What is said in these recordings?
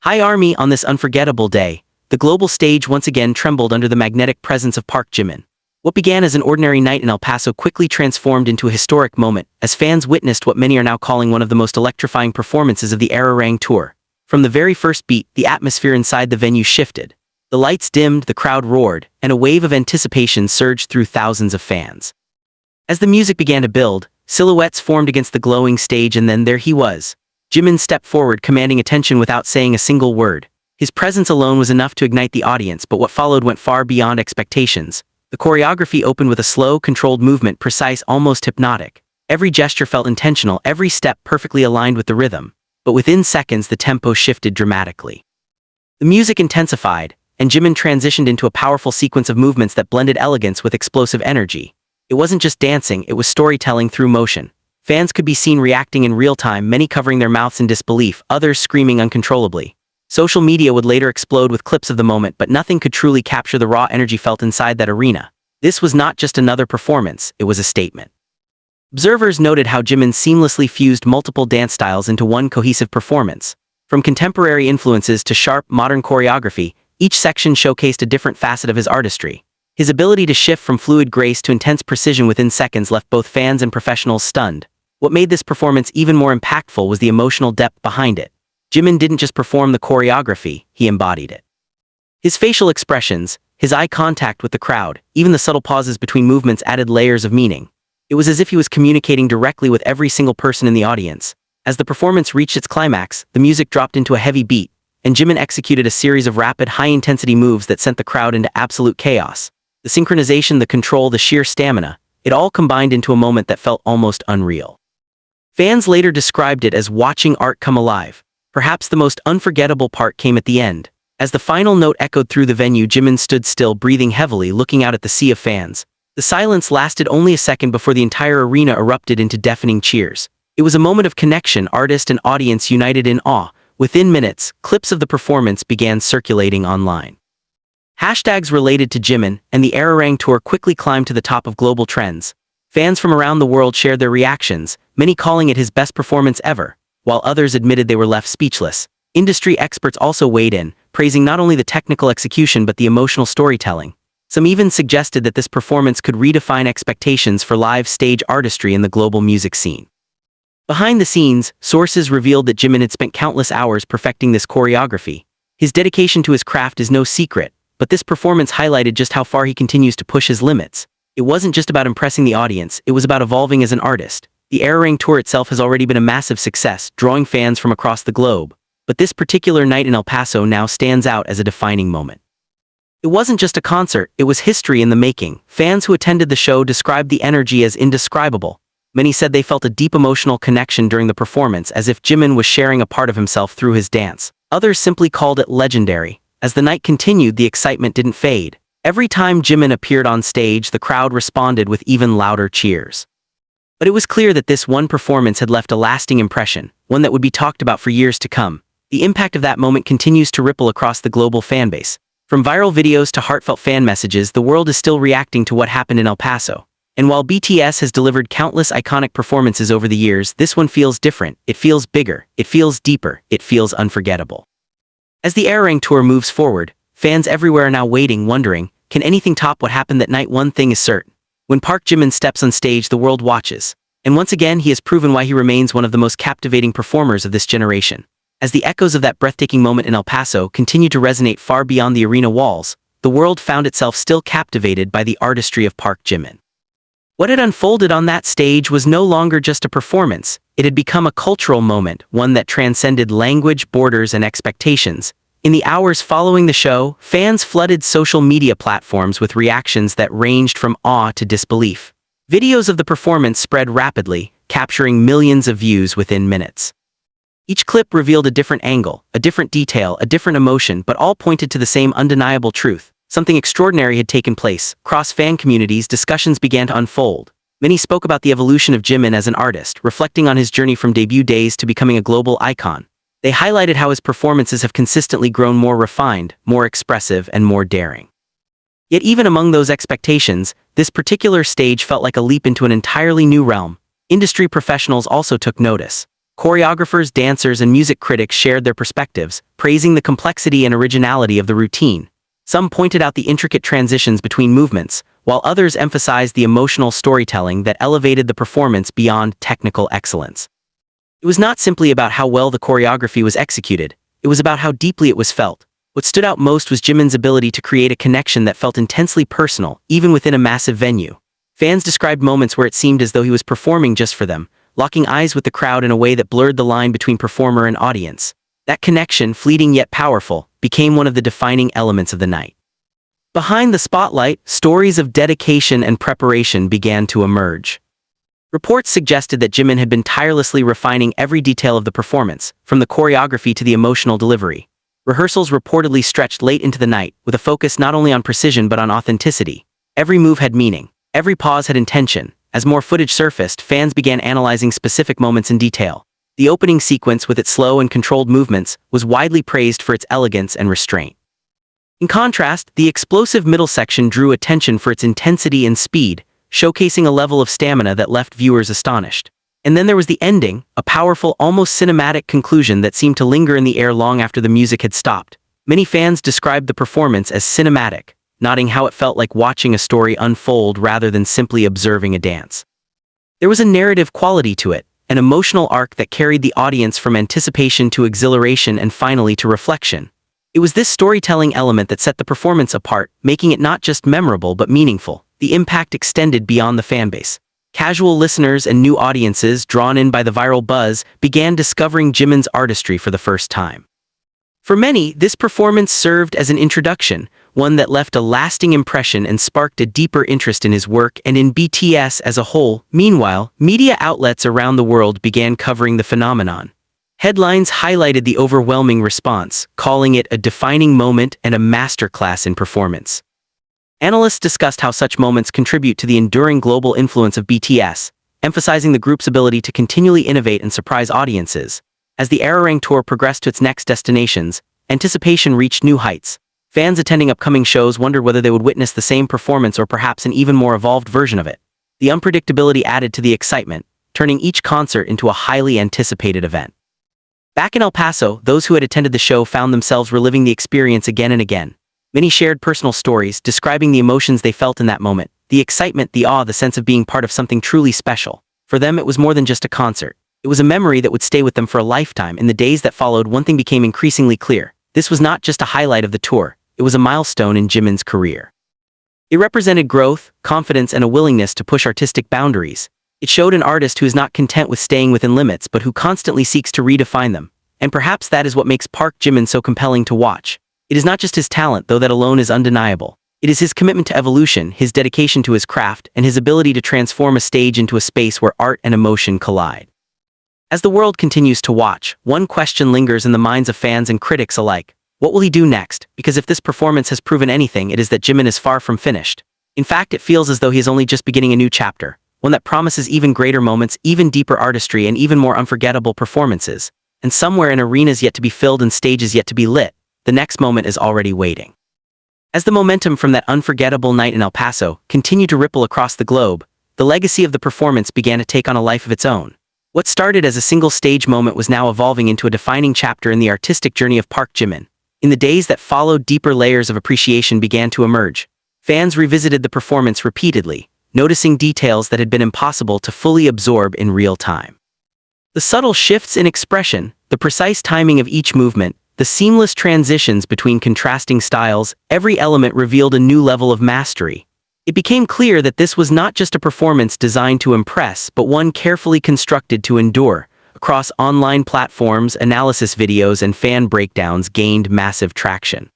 Hi Army, on this unforgettable day, the global stage once again trembled under the magnetic presence of Park Jimin. What began as an ordinary night in El Paso quickly transformed into a historic moment, as fans witnessed what many are now calling one of the most electrifying performances of the Arirang Tour. From the very first beat, the atmosphere inside the venue shifted. The lights dimmed, the crowd roared, and a wave of anticipation surged through thousands of fans. As the music began to build, silhouettes formed against the glowing stage, and then there he was. Jimin stepped forward, commanding attention without saying a single word. His presence alone was enough to ignite the audience, but what followed went far beyond expectations. The choreography opened with a slow, controlled movement, precise, almost hypnotic. Every gesture felt intentional, every step perfectly aligned with the rhythm. But within seconds, the tempo shifted dramatically. The music intensified, and Jimin transitioned into a powerful sequence of movements that blended elegance with explosive energy. It wasn't just dancing, it was storytelling through motion. Fans could be seen reacting in real time, many covering their mouths in disbelief, others screaming uncontrollably. Social media would later explode with clips of the moment, but nothing could truly capture the raw energy felt inside that arena. This was not just another performance, it was a statement. Observers noted how Jimin seamlessly fused multiple dance styles into one cohesive performance. From contemporary influences to sharp, modern choreography, each section showcased a different facet of his artistry. His ability to shift from fluid grace to intense precision within seconds left both fans and professionals stunned. What made this performance even more impactful was the emotional depth behind it. Jimin didn't just perform the choreography, he embodied it. His facial expressions, his eye contact with the crowd, even the subtle pauses between movements added layers of meaning. It was as if he was communicating directly with every single person in the audience. As the performance reached its climax, the music dropped into a heavy beat, and Jimin executed a series of rapid, high-intensity moves that sent the crowd into absolute chaos. The synchronization, the control, the sheer stamina, it all combined into a moment that felt almost unreal. Fans later described it as watching art come alive. Perhaps the most unforgettable part came at the end. As the final note echoed through the venue, Jimin stood still, breathing heavily, looking out at the sea of fans. The silence lasted only a second before the entire arena erupted into deafening cheers. It was a moment of connection, artist and audience united in awe. Within minutes, clips of the performance began circulating online. Hashtags related to Jimin and the Arirang Tour quickly climbed to the top of global trends. Fans from around the world shared their reactions, many calling it his best performance ever, while others admitted they were left speechless. Industry experts also weighed in, praising not only the technical execution but the emotional storytelling. Some even suggested that this performance could redefine expectations for live stage artistry in the global music scene. Behind the scenes, sources revealed that Jimin had spent countless hours perfecting this choreography. His dedication to his craft is no secret, but this performance highlighted just how far he continues to push his limits. It wasn't just about impressing the audience, it was about evolving as an artist. The Arirang Tour itself has already been a massive success, drawing fans from across the globe. But this particular night in El Paso now stands out as a defining moment. It wasn't just a concert, it was history in the making. Fans who attended the show described the energy as indescribable. Many said they felt a deep emotional connection during the performance, as if Jimin was sharing a part of himself through his dance. Others simply called it legendary. As the night continued, the excitement didn't fade. Every time Jimin appeared on stage, the crowd responded with even louder cheers. But it was clear that this one performance had left a lasting impression, one that would be talked about for years to come. The impact of that moment continues to ripple across the global fanbase. From viral videos to heartfelt fan messages, the world is still reacting to what happened in El Paso. And while BTS has delivered countless iconic performances over the years, this one feels different. It feels bigger, it feels deeper, it feels unforgettable. As the Arirang Tour moves forward, fans everywhere are now waiting, wondering, can anything top what happened that night? One thing is certain. When Park Jimin steps on stage, the world watches. And once again, he has proven why he remains one of the most captivating performers of this generation. As the echoes of that breathtaking moment in El Paso continue to resonate far beyond the arena walls, the world found itself still captivated by the artistry of Park Jimin. What had unfolded on that stage was no longer just a performance, it had become a cultural moment, one that transcended language, borders, and expectations. In the hours following the show, fans flooded social media platforms with reactions that ranged from awe to disbelief. Videos of the performance spread rapidly, capturing millions of views within minutes. Each clip revealed a different angle, a different detail, a different emotion, but all pointed to the same undeniable truth. Something extraordinary had taken place. Across fan communities, discussions began to unfold. Many spoke about the evolution of Jimin as an artist, reflecting on his journey from debut days to becoming a global icon. They highlighted how his performances have consistently grown more refined, more expressive, and more daring. Yet even among those expectations, this particular stage felt like a leap into an entirely new realm. Industry professionals also took notice. Choreographers, dancers, and music critics shared their perspectives, praising the complexity and originality of the routine. Some pointed out the intricate transitions between movements, while others emphasized the emotional storytelling that elevated the performance beyond technical excellence. It was not simply about how well the choreography was executed, it was about how deeply it was felt. What stood out most was Jimin's ability to create a connection that felt intensely personal, even within a massive venue. Fans described moments where it seemed as though he was performing just for them, locking eyes with the crowd in a way that blurred the line between performer and audience. That connection, fleeting yet powerful, became one of the defining elements of the night. Behind the spotlight, stories of dedication and preparation began to emerge. Reports suggested that Jimin had been tirelessly refining every detail of the performance, from the choreography to the emotional delivery. Rehearsals reportedly stretched late into the night, with a focus not only on precision but on authenticity. Every move had meaning, every pause had intention. As more footage surfaced, fans began analyzing specific moments in detail. The opening sequence, with its slow and controlled movements, was widely praised for its elegance and restraint. In contrast, the explosive middle section drew attention for its intensity and speed, showcasing a level of stamina that left viewers astonished. And then there was the ending, a powerful, almost cinematic conclusion that seemed to linger in the air long after the music had stopped. Many fans described the performance as cinematic, noting how it felt like watching a story unfold rather than simply observing a dance. There was a narrative quality to it, an emotional arc that carried the audience from anticipation to exhilaration and finally to reflection. It was this storytelling element that set the performance apart, making it not just memorable but meaningful. The impact extended beyond the fanbase. Casual listeners and new audiences, drawn in by the viral buzz, began discovering Jimin's artistry for the first time. For many, this performance served as an introduction, one that left a lasting impression and sparked a deeper interest in his work and in BTS as a whole. Meanwhile, media outlets around the world began covering the phenomenon. Headlines highlighted the overwhelming response, calling it a defining moment and a masterclass in performance. Analysts discussed how such moments contribute to the enduring global influence of BTS, emphasizing the group's ability to continually innovate and surprise audiences. As the Arirang Tour progressed to its next destinations, anticipation reached new heights. Fans attending upcoming shows wondered whether they would witness the same performance or perhaps an even more evolved version of it. The unpredictability added to the excitement, turning each concert into a highly anticipated event. Back in El Paso, those who had attended the show found themselves reliving the experience again and again. Many shared personal stories, describing the emotions they felt in that moment, the excitement, the awe, the sense of being part of something truly special. For them, it was more than just a concert. It was a memory that would stay with them for a lifetime. In the days that followed, one thing became increasingly clear. This was not just a highlight of the tour, it was a milestone in Jimin's career. It represented growth, confidence, and a willingness to push artistic boundaries. It showed an artist who is not content with staying within limits but who constantly seeks to redefine them. And perhaps that is what makes Park Jimin so compelling to watch. It is not just his talent, though that alone is undeniable. It is his commitment to evolution, his dedication to his craft, and his ability to transform a stage into a space where art and emotion collide. As the world continues to watch, one question lingers in the minds of fans and critics alike. What will he do next? Because if this performance has proven anything, it is that Jimin is far from finished. In fact, it feels as though he is only just beginning a new chapter, one that promises even greater moments, even deeper artistry, and even more unforgettable performances. And somewhere in arenas yet to be filled and stages yet to be lit, the next moment is already waiting. As the momentum from that unforgettable night in El Paso continued to ripple across the globe, the legacy of the performance began to take on a life of its own. What started as a single stage moment was now evolving into a defining chapter in the artistic journey of Park Jimin. In the days that followed, deeper layers of appreciation began to emerge. Fans revisited the performance repeatedly, noticing details that had been impossible to fully absorb in real time. The subtle shifts in expression, the precise timing of each movement, the seamless transitions between contrasting styles, every element revealed a new level of mastery. It became clear that this was not just a performance designed to impress, but one carefully constructed to endure. Across online platforms, analysis videos and fan breakdowns gained massive traction.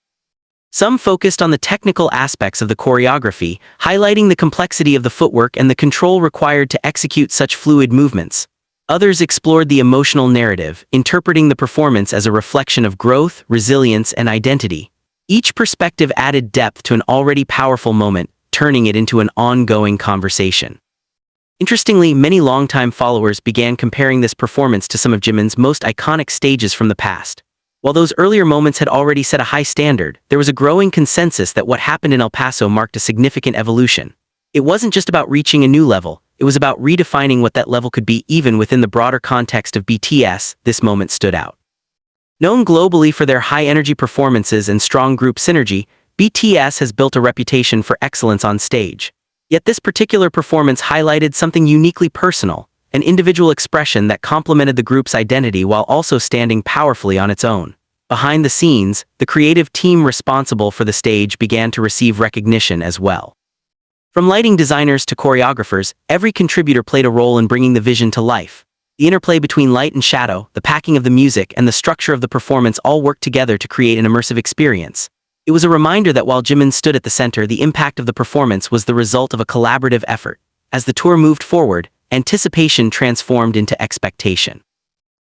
Some focused on the technical aspects of the choreography, highlighting the complexity of the footwork and the control required to execute such fluid movements. Others explored the emotional narrative, interpreting the performance as a reflection of growth, resilience, and identity. Each perspective added depth to an already powerful moment, turning it into an ongoing conversation. Interestingly, many longtime followers began comparing this performance to some of Jimin's most iconic stages from the past. While those earlier moments had already set a high standard, there was a growing consensus that what happened in El Paso marked a significant evolution. It wasn't just about reaching a new level, It was about redefining what that level could be even within the broader context of BTS. This moment stood out. Known globally for their high-energy performances and strong group synergy, BTS has built a reputation for excellence on stage. Yet this particular performance highlighted something uniquely personal, an individual expression that complemented the group's identity while also standing powerfully on its own. Behind the scenes, the creative team responsible for the stage began to receive recognition as well. From lighting designers to choreographers, every contributor played a role in bringing the vision to life. The interplay between light and shadow, the packing of the music, and the structure of the performance all worked together to create an immersive experience. It was a reminder that while Jimin stood at the center, the impact of the performance was the result of a collaborative effort. As the tour moved forward, anticipation transformed into expectation.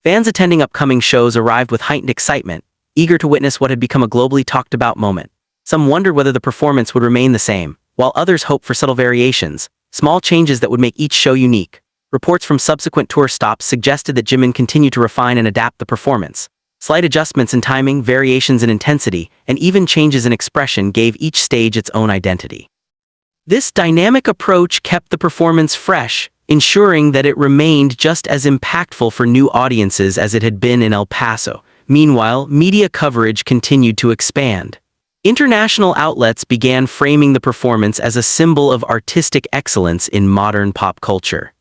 Fans attending upcoming shows arrived with heightened excitement, eager to witness what had become a globally talked-about moment. Some wondered whether the performance would remain the same, while others hoped for subtle variations, small changes that would make each show unique. Reports from subsequent tour stops suggested that Jimin continued to refine and adapt the performance. Slight adjustments in timing, variations in intensity, and even changes in expression gave each stage its own identity. This dynamic approach kept the performance fresh, ensuring that it remained just as impactful for new audiences as it had been in El Paso. Meanwhile, media coverage continued to expand. International outlets began framing the performance as a symbol of artistic excellence in modern pop culture.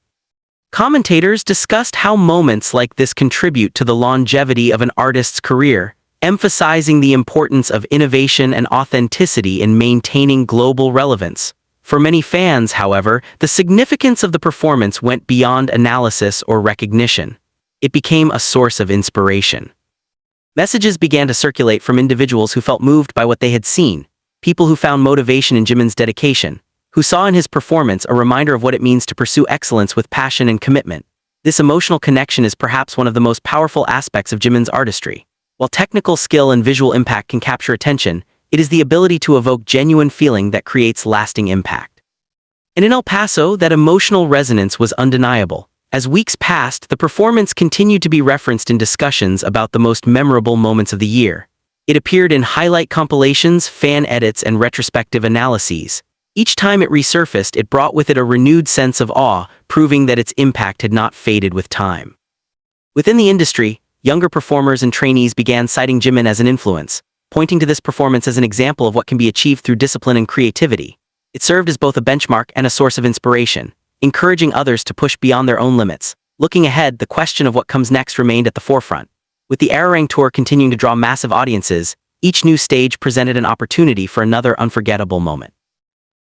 Commentators discussed how moments like this contribute to the longevity of an artist's career, emphasizing the importance of innovation and authenticity in maintaining global relevance. For many fans, however, the significance of the performance went beyond analysis or recognition. It became a source of inspiration. Messages began to circulate from individuals who felt moved by what they had seen, people who found motivation in Jimin's dedication, who saw in his performance a reminder of what it means to pursue excellence with passion and commitment. This emotional connection is perhaps one of the most powerful aspects of Jimin's artistry. While technical skill and visual impact can capture attention, it is the ability to evoke genuine feeling that creates lasting impact. And in El Paso, that emotional resonance was undeniable. As weeks passed, the performance continued to be referenced in discussions about the most memorable moments of the year. It appeared in highlight compilations, fan edits, and retrospective analyses. Each time it resurfaced, it brought with it a renewed sense of awe, proving that its impact had not faded with time. Within the industry, younger performers and trainees began citing Jimin as an influence, pointing to this performance as an example of what can be achieved through discipline and creativity. It served as both a benchmark and a source of inspiration, encouraging others to push beyond their own limits. Looking ahead, the question of what comes next remained at the forefront. With the Arirang Tour continuing to draw massive audiences, each new stage presented an opportunity for another unforgettable moment.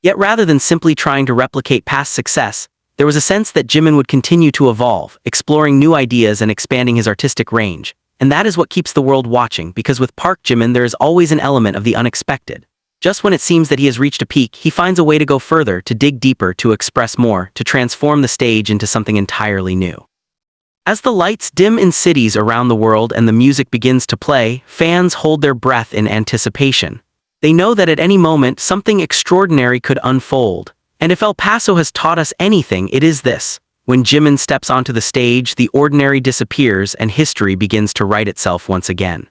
Yet rather than simply trying to replicate past success, there was a sense that Jimin would continue to evolve, exploring new ideas and expanding his artistic range. And that is what keeps the world watching, because with Park Jimin there is always an element of the unexpected. Just when it seems that he has reached a peak, he finds a way to go further, to dig deeper, to express more, to transform the stage into something entirely new. As the lights dim in cities around the world and the music begins to play, fans hold their breath in anticipation. They know that at any moment, something extraordinary could unfold. And if El Paso has taught us anything, it is this. When Jimin steps onto the stage, the ordinary disappears and history begins to write itself once again.